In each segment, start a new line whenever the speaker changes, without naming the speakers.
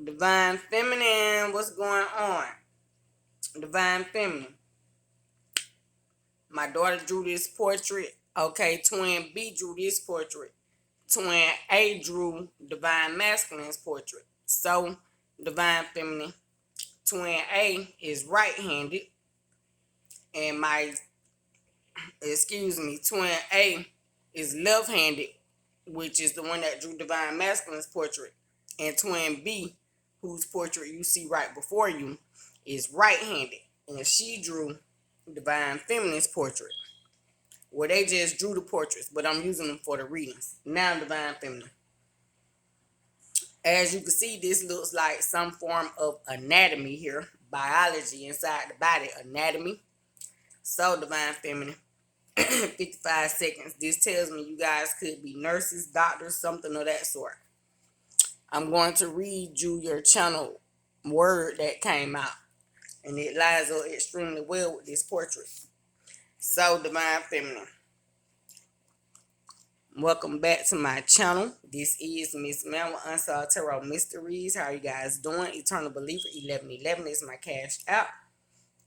Divine Feminine, what's going on? Divine Feminine. My daughter drew this portrait. Okay, Twin B drew this portrait. Twin A drew Divine Masculine's portrait. So, Divine Feminine, Twin A is right-handed. And Twin A is left-handed, which is the one that drew Divine Masculine's portrait. And Twin B, whose portrait you see right before you, is right-handed. And she drew Divine Feminine's portrait. Well, they just drew the portraits, but I'm using them for the readings. Now, Divine Feminine. As you can see, this looks like some form of anatomy here. Biology inside the body, anatomy. So, Divine Feminine, 55 seconds. This tells me you guys could be nurses, doctors, something of that sort. I'm going to read you your channel word that came out. And it lines up extremely well with this portrait. So, Divine Feminine, welcome back to my channel. This is Miss Mel with Unsolved Tarot Mysteries. How are you guys doing? Eternal Believer 1111 is my cash app.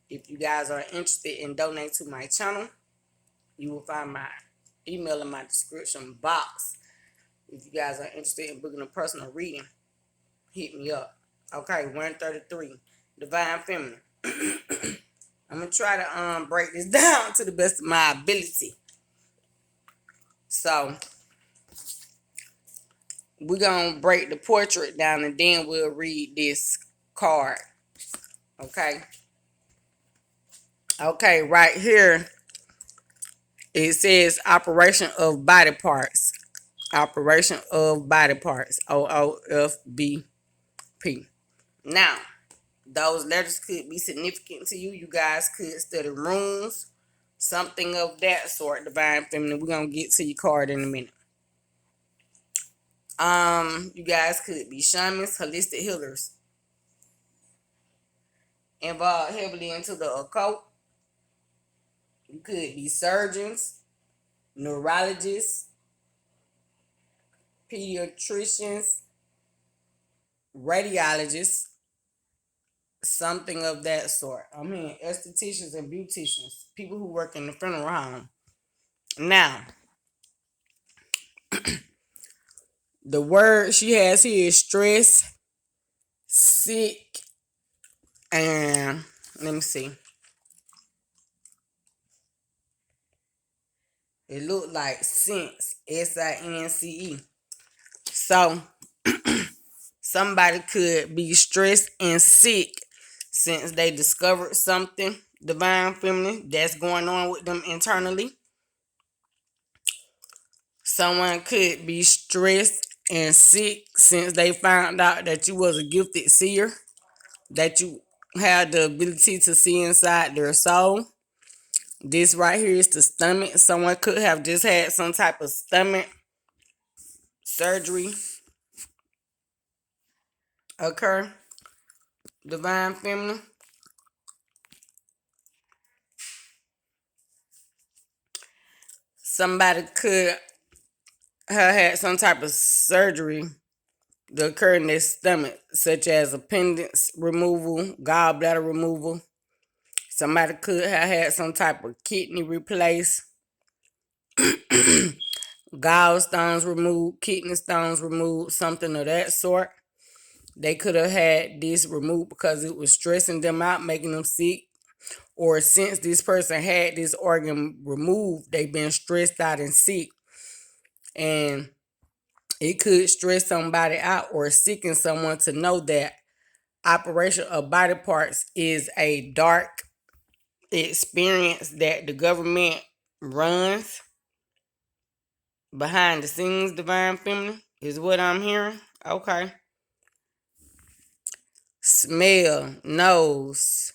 If you guys are interested in donating to my channel, you will find my email in my description box. If you guys are interested in booking a personal reading, hit me up. Okay, 133. Divine Feminine. I'm going to try to break this down to the best of my ability. So, we're going to break the portrait down and then we'll read this card. Okay? Okay, right here, it says operation of body parts. Operation of body parts. OOFBP. Now, those letters could be significant to you. You guys could study runes. Something of that sort, Divine Feminine. We're going to get to your card in a minute. You guys could be shamans, holistic healers. Involved heavily into the occult. You could be surgeons, neurologists, pediatricians, radiologists, something of that sort. I mean, estheticians and beauticians, people who work in the funeral home. Now, the word she has here is stress, sick, and let me see. It looked like since, SINCE. So, somebody could be stressed and sick since they discovered something, Divine Feminine, that's going on with them internally. Someone could be stressed and sick since they found out that you was a gifted seer, that you had the ability to see inside their soul. This right here is the stomach. Someone could have just had some type of stomach surgery occur, Divine Feminine. Somebody could have had some type of surgery to occur in their stomach, such as appendix removal, gallbladder removal. Somebody could have had some type of kidney replaced, gallstones removed, kidney stones removed, something of that sort. They could have had this removed because it was stressing them out, making them sick. Or since this person had this organ removed, they've been stressed out and sick. And it could stress somebody out or sicken someone to know that operation of body parts is a dark experience that the government runs behind the scenes, Divine Feminine, is what I'm hearing. Okay. Smell, nose,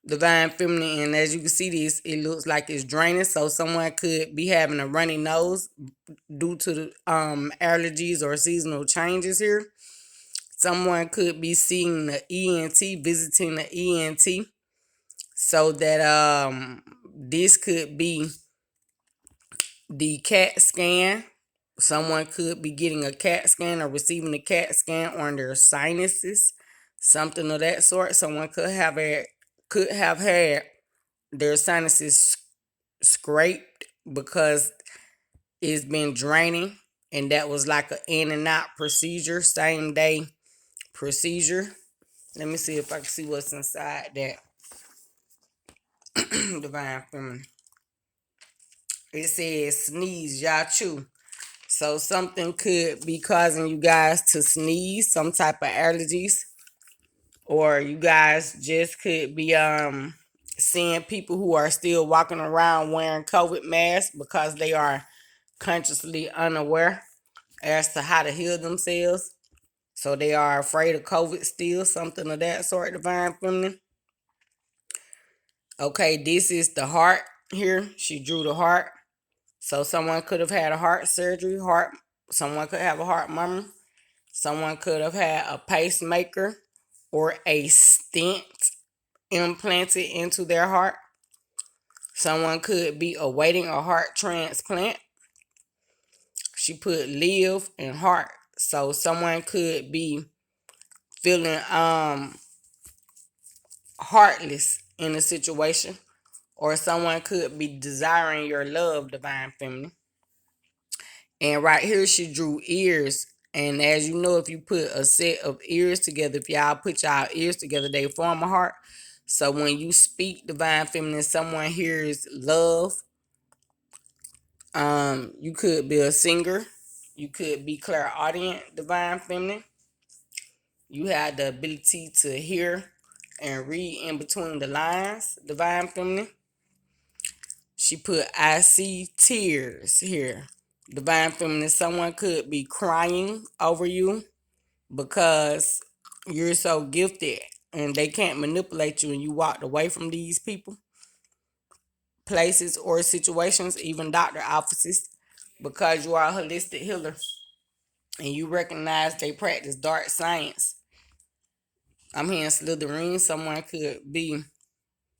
Divine Feminine, and as you can see this, it looks like it's draining, so someone could be having a runny nose due to the allergies or seasonal changes here. Someone could be seeing the ENT, visiting the ENT, so that this could be the CAT scan Someone could be getting a CAT scan or receiving a CAT scan on their sinuses, something of that sort. Someone could have had their sinuses scraped because it's been draining, and that was like an in and out procedure, same day procedure. Let me see if I can see what's inside that. Divine Feminine. It says sneeze, y'all chew. So something could be causing you guys to sneeze, some type of allergies, or you guys just could be seeing people who are still walking around wearing COVID masks because they are consciously unaware as to how to heal themselves. So they are afraid of COVID still, something of that sort, Divine Feminine. Okay, this is the heart here. She drew the heart. So someone could have had a heart surgery, someone could have a heart murmur. Someone could have had a pacemaker or a stent implanted into their heart. Someone could be awaiting a heart transplant. She put live and heart. So someone could be feeling heartless in a situation, or someone could be desiring your love, Divine Feminine. And right here, she drew ears. And as you know, if you put a set of ears together, if y'all put y'all ears together, they form a heart. So when you speak, Divine Feminine, someone hears love. You could be a singer. You could be clairaudient, Divine Feminine. You have the ability to hear and read in between the lines, Divine Feminine. She put, I see tears here. Divine Feminine, someone could be crying over you because you're so gifted and they can't manipulate you, and you walked away from these people, places, or situations, even doctor offices, because you are a holistic healer and you recognize they practice dark science. I'm hearing Slytherin. Someone could be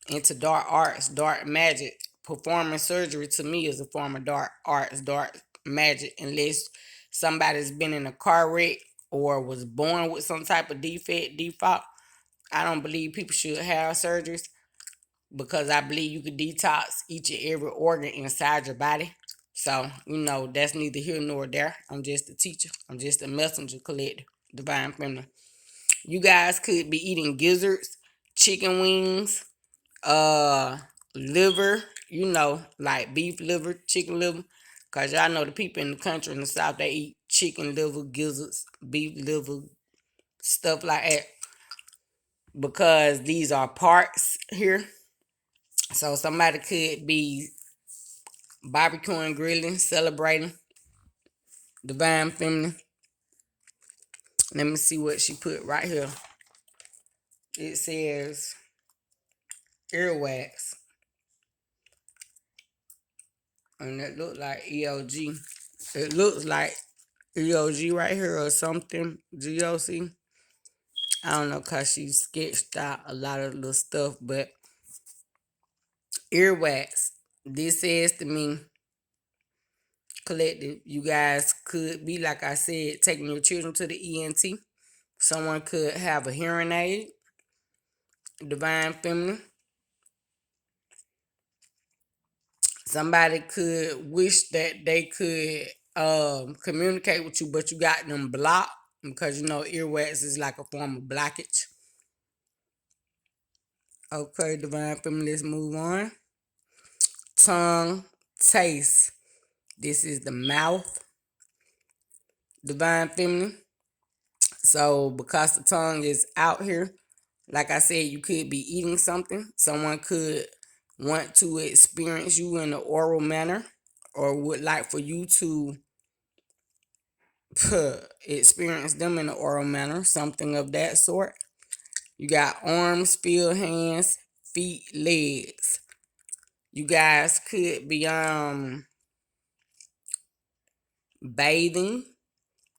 into dark arts, dark magic. Performing surgery to me is a form of dark arts, dark magic, unless somebody's been in a car wreck or was born with some type of default. I don't believe people should have surgeries because I believe you could detox each and every organ inside your body. So, that's neither here nor there. I'm just a teacher. I'm just a messenger collector, Divine Feminine. You guys could be eating gizzards, chicken wings, liver, like beef liver, chicken liver. Because y'all know the people in the country in the South, they eat chicken liver, gizzards, beef liver, stuff like that. Because these are parts here. So somebody could be barbecuing, grilling, celebrating, Divine Feminine. Let me see what she put right here. It says earwax. And that look like EOG. It looks like EOG right here or something. GOC. I don't know, because she sketched out a lot of little stuff, but earwax. This says to me, collective, you guys could be, like I said, taking your children to the ENT. Someone could have a hearing aid, Divine Feminine. Somebody could wish that they could communicate with you, but you got them blocked because earwax is like a form of blockage. Okay, Divine Feminine, let's move on. Tongue, taste. This is the mouth, Divine Feminine. So because the tongue is out here, like I said, you could be eating something. Someone could want to experience you in an oral manner, or would like for you to experience them in an oral manner, something of that sort. You got arms, feel hands, feet, legs. You guys could be bathing.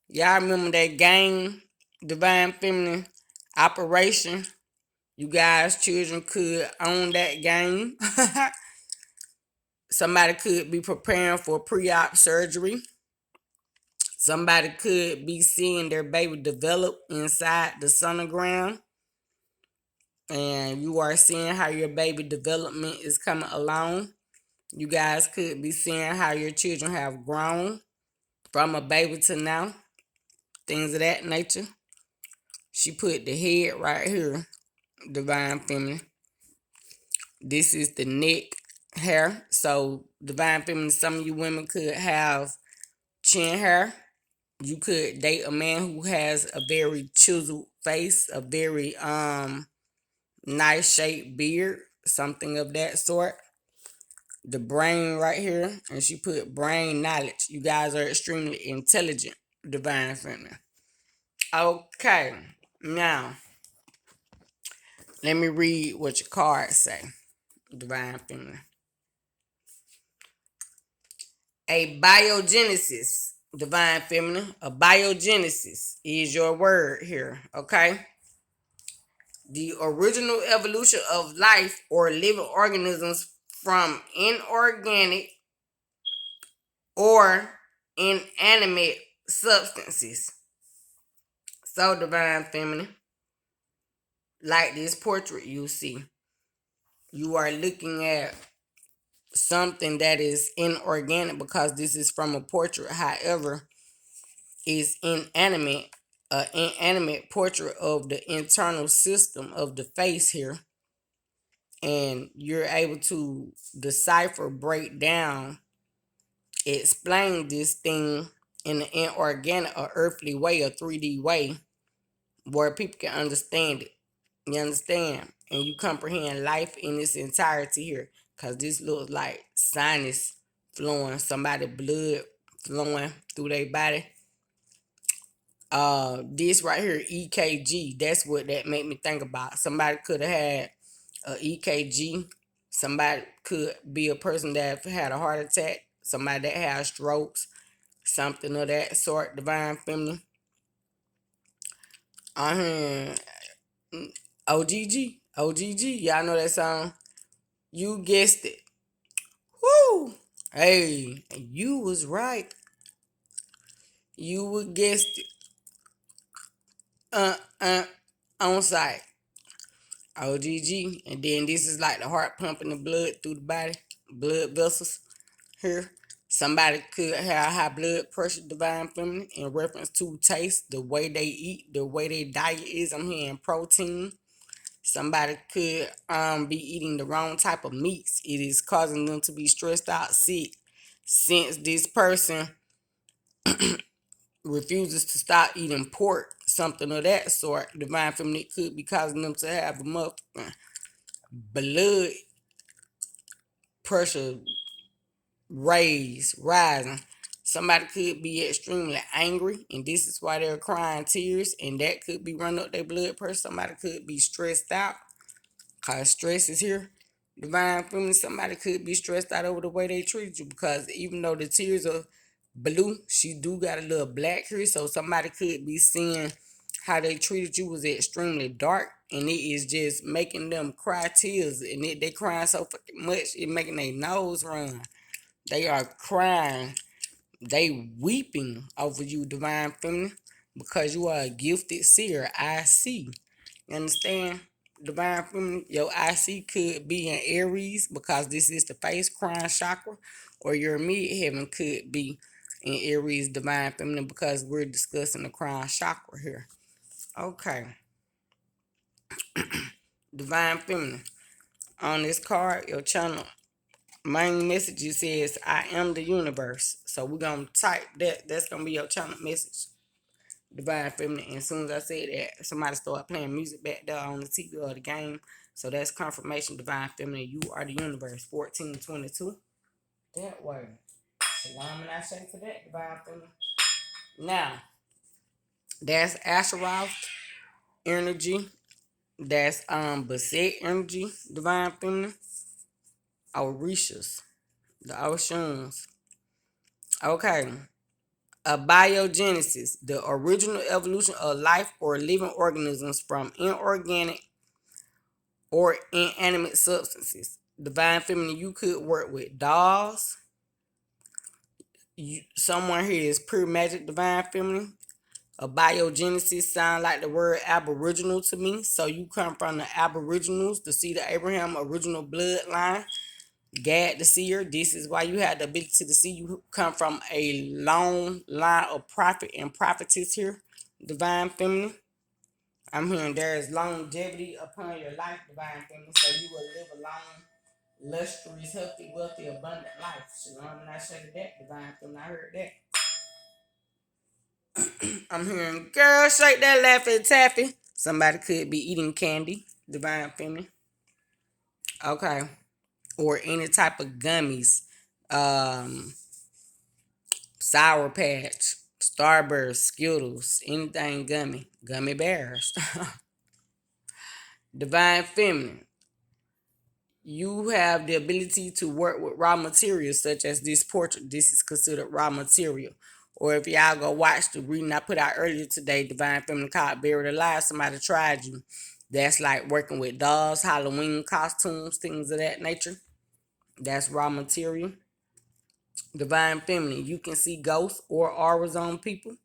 Y'all remember that game, Divine Feminine Operation? You guys, children, could own that game. Somebody could be preparing for pre-op surgery. Somebody could be seeing their baby develop inside the sonogram, and you are seeing how your baby development is coming along. You guys could be seeing how your children have grown from a baby to now, things of that nature. She put the head right here, Divine Feminine. This is the neck hair. So, Divine Feminine, some of you women could have chin hair. You could date a man who has a very chiseled face, a very nice shaped beard, something of that sort. The brain right here, and she put brain knowledge. You guys are extremely intelligent, Divine Feminine. Okay, now let me read what your cards say, Divine Feminine. A biogenesis, Divine Feminine. A biogenesis is your word here, okay? The original evolution of life or living organisms from inorganic or inanimate substances. So, Divine Feminine, like this portrait you see, you are looking at something that is inorganic because this is from a portrait. However, is inanimate, an inanimate portrait of the internal system of the face here. And you're able to decipher, break down, explain this thing in an inorganic or earthly way, a 3D way, where people can understand it. You understand? And you comprehend life in its entirety here. Because this looks like sinus flowing, somebody blood flowing through their body. This right here, EKG, that's what that made me think about. Somebody could have had a EKG. Somebody could be a person that had a heart attack. Somebody that has strokes, something of that sort, Divine Feminine. OGG, OGG, y'all know that song? You guessed it. Woo! Hey, you was right. You would guessed it. Uh, uh, on site. OGG. And then this is like the heart pumping the blood through the body, blood vessels here. Somebody could have high blood pressure, Divine Feminine, in reference to taste, the way they eat, the way their diet is. I'm hearing protein. Somebody could be eating the wrong type of meats. It is causing them to be stressed out, sick. Since this person refuses to stop eating pork, something of that sort, Divine Feminine, could be causing them to have a blood pressure rising. Somebody could be extremely angry, and this is why they're crying tears, and that could be running up their blood pressure. Somebody could be stressed out, cause stress is here. Divine Feminine, somebody could be stressed out over the way they treat you, because even though the tears are blue, she do got a little black here, so somebody could be seeing how they treated you was extremely dark, and it is just making them cry tears, and they crying so fucking much, it making their nose run. They are crying. They weeping over you, Divine Feminine, because you are a gifted seer. I see. You understand? Divine Feminine, your IC could be in Aries because this is the face crown chakra, or your midheaven could be in Aries, Divine Feminine, because we're discussing the crown chakra here. Okay. Divine Feminine. On this card, your channel main message says, I am the universe. So we're going to type that. That's going to be your channel message, Divine Feminine. And as soon as I said that, somebody started playing music back there on the TV or the game. So that's confirmation, Divine Feminine. You are the universe. 1422. That way. Shalom and Ashe for that, Divine Feminine. Now, that's Asheroth energy. That's Baset energy, Divine Feminine. Orishas, the oceans. Okay. A biogenesis, the original evolution of life or living organisms from inorganic or inanimate substances. Divine Feminine, you could work with dolls. Someone here is pure magic, divine feminine. A biogenesis sound like the word aboriginal to me. So you come from the aboriginals, the seed of Abraham, original bloodline. Gad the seer. This is why you have the ability to see. You come from a long line of prophet and prophetess here, divine feminine. I'm hearing there is longevity upon your life, divine feminine. So you will live a long, lustrous, healthy, wealthy, abundant life. Shalom and I said that, divine feminine. I heard that. I'm hearing, girl, shake that laffy taffy. Somebody could be eating candy, divine feminine. Okay. Or any type of gummies. Um, Sour Patch, Starburst, Skittles, anything gummy. Gummy bears. Divine feminine. You have the ability to work with raw materials such as this portrait. This is considered raw material. Or if y'all go watch the reading I put out earlier today, Divine Feminine called Buried Alive, somebody tried you. That's like working with dolls, Halloween costumes, things of that nature. That's raw material. Divine Feminine, you can see ghosts or auras on people.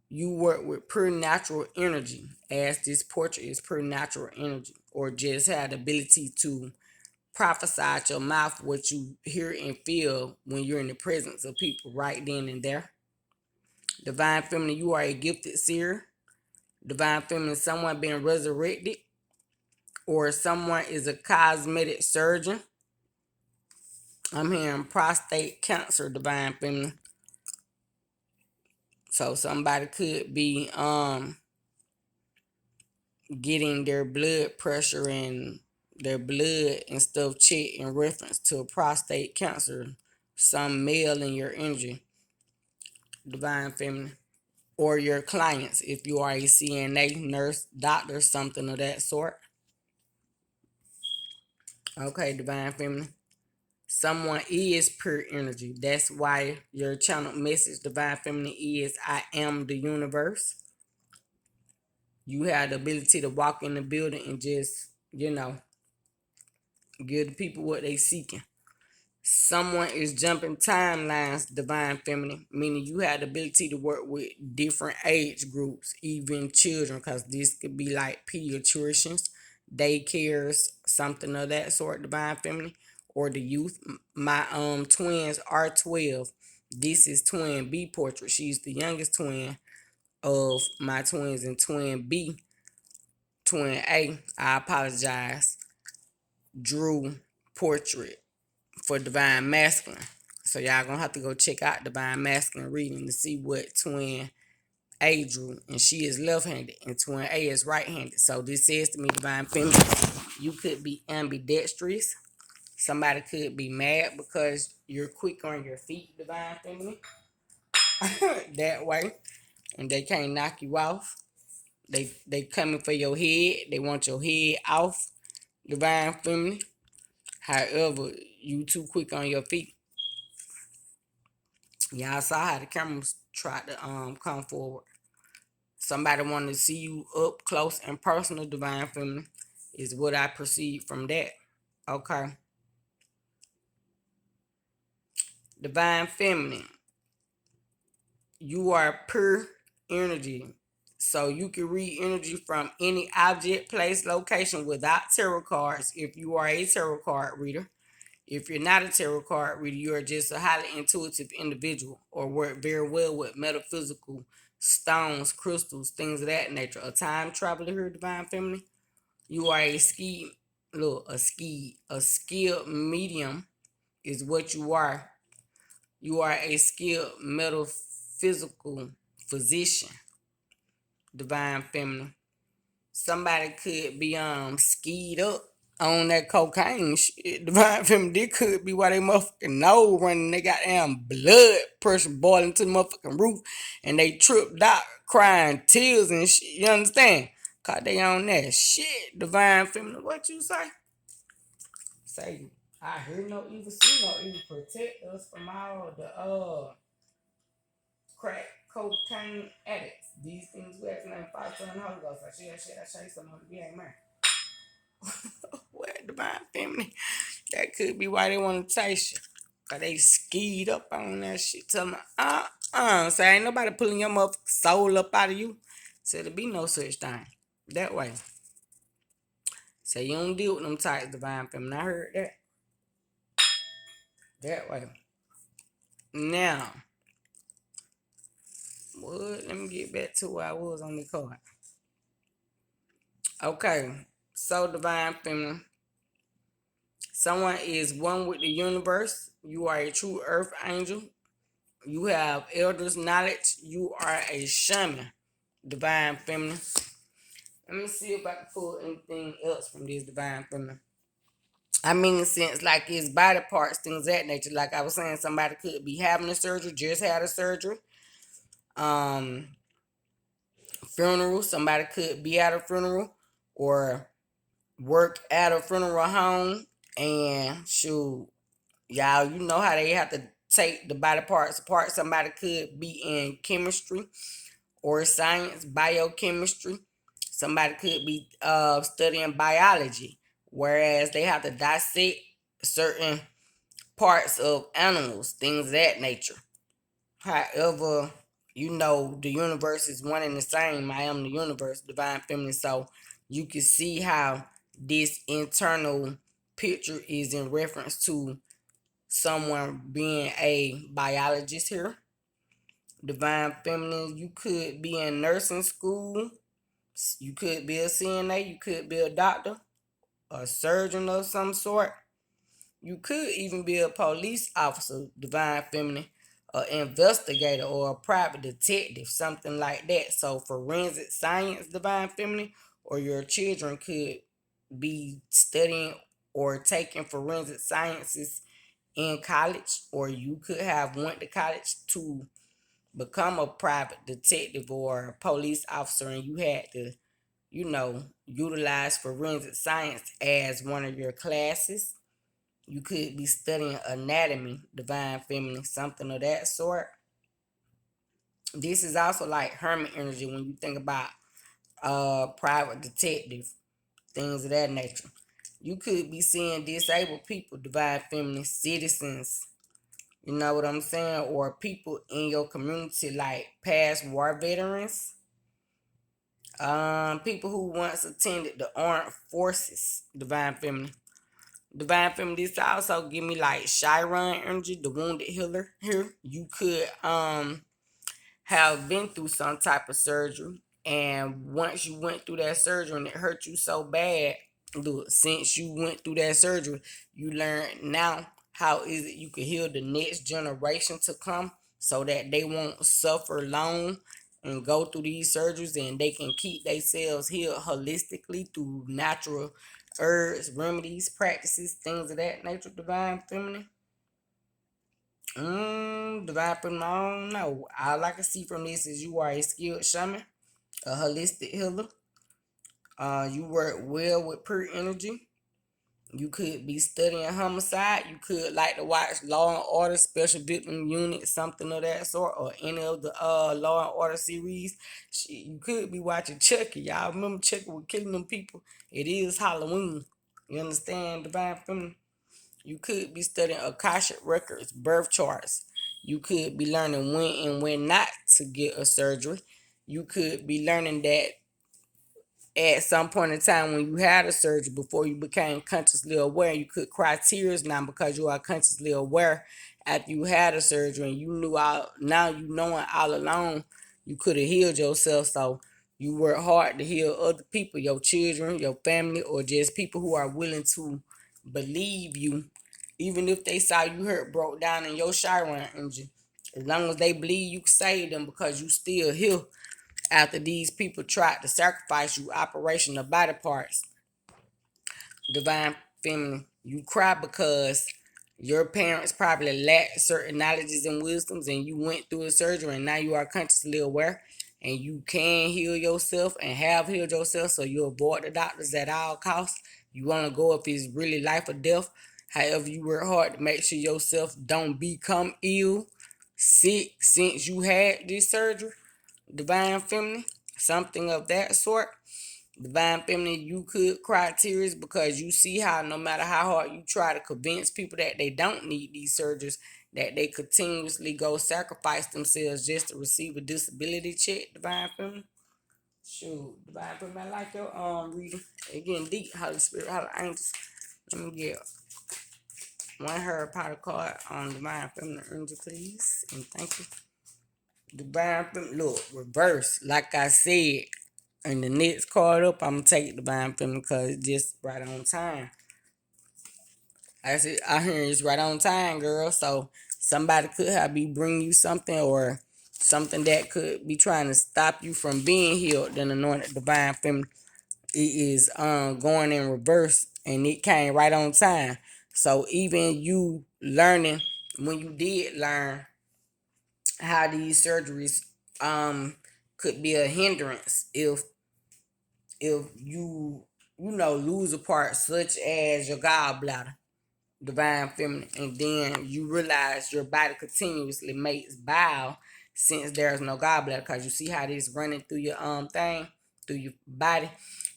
You work with pure natural energy, as this portrait is pure natural energy, or just have the ability to prophesy out your mouth what you hear and feel when you're in the presence of people right then and there. Divine Feminine, you are a gifted seer. Divine Feminine, someone being resurrected, or someone is a cosmetic surgeon. I'm hearing prostate cancer, Divine Feminine. So somebody could be getting their blood pressure and their blood and stuff checked in reference to a prostate cancer. Some male in your energy, Divine Feminine. Or your clients, if you are a CNA, nurse, doctor, something of that sort. Okay, Divine Feminine. Someone is pure energy. That's why your channel message, Divine Feminine, is I am the universe. You have the ability to walk in the building and just, give the people what they seeking. Someone is jumping timelines, Divine Feminine, meaning you have the ability to work with different age groups, even children, because this could be like pediatricians, daycares, something of that sort, Divine Feminine, or the youth. My twins are 12. This is twin B portrait. She's the youngest twin of my twins, and twin B, twin A, I apologize, drew portrait for Divine Masculine. So y'all gonna have to go check out Divine Masculine reading to see what twin A drew. And she is left-handed and twin A is right-handed. So this says to me, Divine Feminine, you could be ambidextrous. Somebody could be mad because you're quick on your feet, Divine Feminine. That way. And they can't knock you off. They coming for your head. They want your head off, Divine Feminine. However, you too quick on your feet. Y'all saw how the cameras tried to come forward. Somebody wanted to see you up close and personal, Divine Feminine, is what I perceive from that. Okay. Divine Feminine, you are pure energy. So you can read energy from any object, place, location without tarot cards if you are a tarot card reader. If you're not a tarot card reader, you are just a highly intuitive individual or work very well with metaphysical stones, crystals, things of that nature. A time traveler here, Divine Feminine. You are a skilled medium is what you are. You are a skilled metaphysical physician, Divine Feminine. Somebody could be skied up on that cocaine shit. Divine Feminine, this could be why they motherfucking nose running. They got damn blood pressure boiling to the motherfucking roof, and they tripped out crying tears and shit. You understand? Cause they on that shit. Divine Feminine, what you say? Say, I hear no evil, see no evil. Protect us from all the crack cocaine addicts. These things we have to name 5 times the Holy Ghost. I say something to be ain't man. What, Divine Feminine? That could be why they want to taste you. Cause they skied up on that shit. Tell me, so ain't nobody pulling your motherfucking soul up out of you. So there be no such thing. That way. So you don't deal with them types, divine feminine. I heard that. That way. Now, what? Let me get back to where I was on the card. Okay. So divine feminine. Someone is one with the universe. You are a true earth angel. You have elders' knowledge. You are a shaman. Divine feminine. Let me see if I can pull anything else from this divine feminine. I mean, since like it's body parts, things of that nature. Like I was saying, somebody could be having a surgery, just had a surgery. Um, Funeral. Somebody could be at a funeral or work at a funeral home. And shoot, y'all, you know how they have to take the body parts apart. Somebody could be in chemistry or science, biochemistry. Somebody could be studying biology, whereas they have to dissect certain parts of animals, things of that nature. However, the universe is one and the same. I am the universe, divine feminine. So you can see how this internal picture is in reference to someone being a biologist here. Divine feminine, you could be in nursing school. You could be a CNA. You could be a doctor, a surgeon of some sort. You could even be a police officer, divine feminine, an investigator, or a private detective, something like that. So forensic science, divine feminine, or your children could be studying or taking forensic sciences in college, or you could have went to college to become a private detective or a police officer, and you had to, utilize forensic science as one of your classes. You could be studying anatomy, divine feminine, something of that sort. This is also like hermit energy when you think about private detective, things of that nature. You could be seeing disabled people, divine feminine, citizens, you know what I'm saying? Or people in your community like past war veterans. People who once attended the armed forces, divine feminine. Divine feminine, this also give me like Chiron energy, the wounded healer here. You could have been through some type of surgery, and once you went through that surgery and it hurt you so bad, look, since you went through that surgery, you learn now how is it you can heal the next generation to come so that they won't suffer long and go through these surgeries, and they can keep themselves healed holistically through natural herbs, remedies, practices, things of that nature, divine feminine. Divine feminine, I don't know. All I can see from this is you are a skilled shaman, a holistic healer. You work well with pure energy. You could be studying homicide. You could like to watch Law and Order, Special Victim Unit, something of that sort, or any of the Law and Order series. Shit, you could be watching Chucky. Y'all remember Chucky was killing them people? It is Halloween. You understand, divine feminine? You could be studying Akashic records, birth charts. You could be learning when and when not to get a surgery. You could be learning that at some point in time when you had a surgery before you became consciously aware, you could cry tears now because you are consciously aware after you had a surgery, and you knew all now you knowing all along you could have healed yourself. So you work hard to heal other people, your children, your family, or just people who are willing to believe you, even if they saw you hurt, broke down in your Chiron energy. As long as they believe you can save them because you still here after these people tried to sacrifice you, operation of body parts, divine feminine. You cry because your parents probably lacked certain knowledges and wisdoms, and you went through a surgery, and now you are consciously aware, and you can heal yourself and have healed yourself, so you avoid the doctors at all costs. You want to go if it's really life or death. However, you work hard to make sure yourself don't become ill, sick since you had this surgery, divine feminine, something of that sort. Divine Feminine, you could cry tears because you see how no matter how hard you try to convince people that they don't need these surgeries, that they continuously go sacrifice themselves just to receive a disability check, Divine Feminine. Shoot, Divine Feminine, I like your reading. Again, deep, Holy Spirit, Holy Angels. Let me get one Harry Potter card on Divine Feminine energy, please. And thank you. Divine Feminine, look, reverse. Like I said, and the next card up, I'm gonna take Divine Feminine because it's just right on time. I said, I hear it's right on time, girl. So somebody could have be bringing you something or something that could be trying to stop you from being healed. Then anointed Divine Feminine, it is going in reverse, and it came right on time. So even you learning when you did learn how these surgeries could be a hindrance if you lose a part such as your gallbladder, Divine Feminine, and then you realize your body continuously makes bile since there's no gallbladder, because you see how this running through your thing through your body,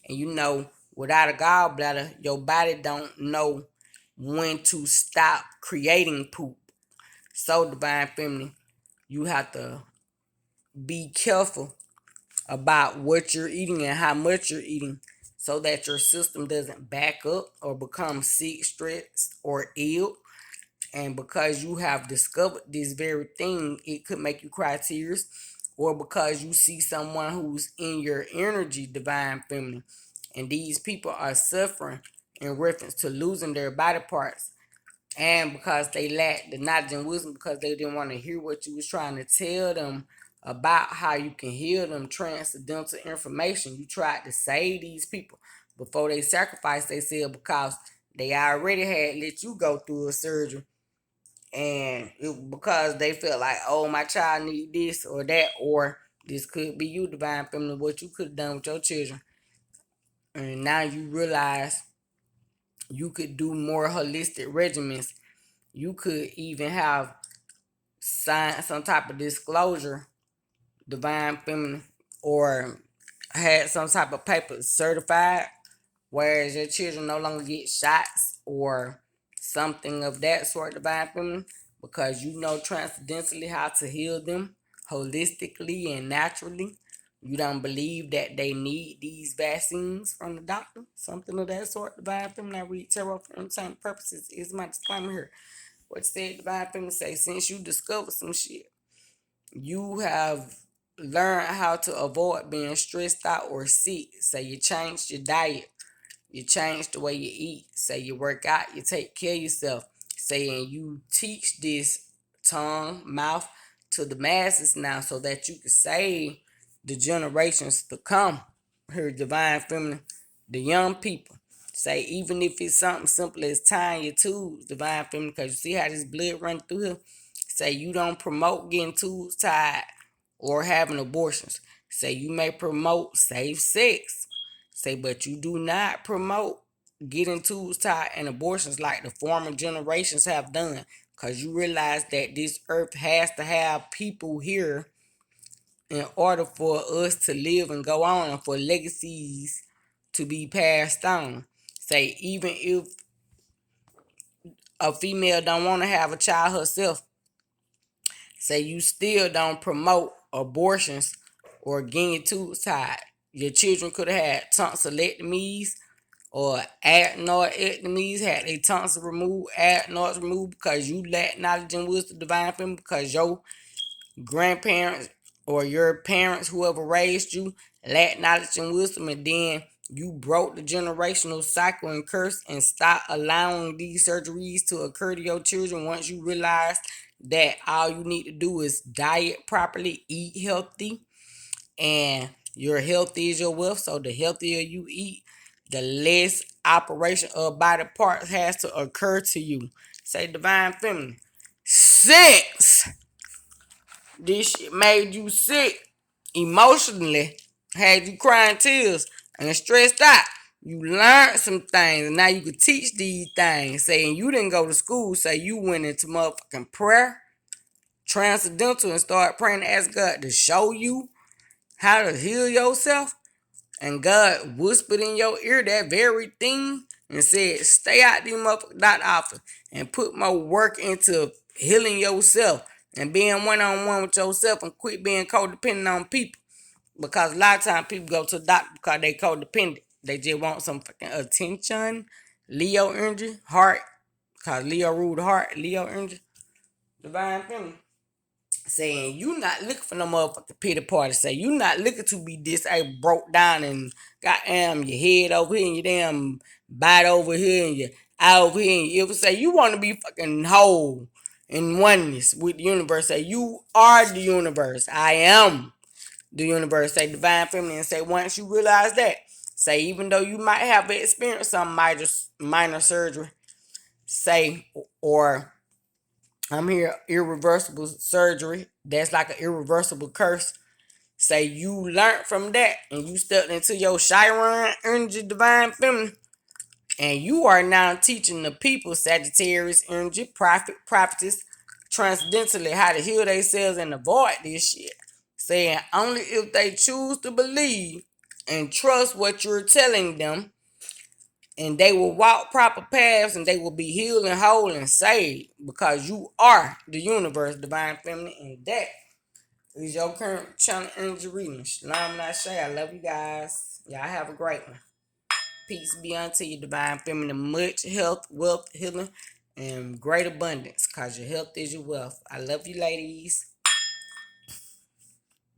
and without a gallbladder your body don't know when to stop creating poop. So Divine Feminine, you have to be careful about what you're eating and how much you're eating so that your system doesn't back up or become sick, stressed, or ill. And because you have discovered this very thing, it could make you cry tears, or because you see someone who's in your energy, Divine Feminine, and these people are suffering in reference to losing their body parts, and because they lacked the knowledge and wisdom, because they didn't want to hear what you was trying to tell them about how you can heal them, transcendental information. You tried to save these people before they sacrificed themselves, because they already had let you go through a surgery, and because they felt like, oh, my child need this or that, or this could be you, Divine Feminine, what you could have done with your children. And now you realize you could do more holistic regimens. You could even have signed some type of disclosure, Divine Feminine, or had some type of paper certified, whereas your children no longer get shots or something of that sort, Divine Feminine, because you know transcendentally how to heal them holistically and naturally. You don't believe that they need these vaccines from the doctor, something of that sort, Divine Feminine. I read tarot for entertainment purposes. Is my disclaimer here. What said Divine Feminine say, since you discovered some shit, you have learned how to avoid being stressed out or sick. Say you changed your diet, you change the way you eat. Say you work out, you take care of yourself. Saying you teach this tongue, mouth to the masses now so that you can save the generations to come. Here, Divine Feminine, the young people. Say even if it's something simple as tying your tubes, Divine Feminine, because you see how this blood runs through here. Say you don't promote getting tubes tied or having abortions. Say you may promote safe sex. Say, but you do not promote getting tubes tied and abortions like the former generations have done. Because you realize that this earth has to have people here in order for us to live and go on, and for legacies to be passed on. Say, even if a female don't want to have a child herself, say you still don't promote abortions or getting tubes tied. Your children could have had tonsillectomies or adenoidectomies, had their tonsils removed, adenoids removed, because you lack knowledge and wisdom, Divine Feminine, because your grandparents or your parents, whoever raised you, lacked knowledge and wisdom, and then you broke the generational cycle and curse and stopped allowing these surgeries to occur to your children once you realize that all you need to do is diet properly, eat healthy, and your health is your wealth. So the healthier you eat, the less operation of body parts has to occur to you. Say, Divine Feminine, since this shit made you sick emotionally, had you crying tears and stressed out, you learned some things, and now you can teach these things. Saying you didn't go to school, say you went into motherfucking prayer, transcendental, and start praying to ask God to show you how to heal yourself. And God whispered in your ear that very thing and said, stay out these motherfuckers that office and put more work into healing yourself and being one-on-one with yourself and quit being codependent on people. Because a lot of times people go to the doctor because they codependent. They just want some fucking attention. Leo energy, heart. Because Leo ruled heart, Leo energy. Divine feminine. Saying you not looking for no motherfucking pity party. Say you not looking to be disabled, broke down, and goddamn your head over here and your damn bite over here and your eye over here. And you say you want to be fucking whole in oneness with the universe. Say you are the universe. I am the universe. Say divine feminine. Say once you realize that. Say even though you might have experienced some minor surgery. Say or I'm here irreversible surgery. That's like an irreversible curse. Say you learned from that and you stepped into your Chiron energy, divine feminine, and you are now teaching the people Sagittarius energy, prophetess, transcendentally how to heal themselves and avoid this shit. Saying only if they choose to believe and trust what you're telling them, and they will walk proper paths and they will be healed and whole and saved because you are the universe, divine feminine, and that is your current channel energy reading. Shalom and Ashe. I love you guys. Y'all have a great one. Peace be unto you, divine feminine. Much health, wealth, healing, and great abundance because your health is your wealth. I love you, ladies.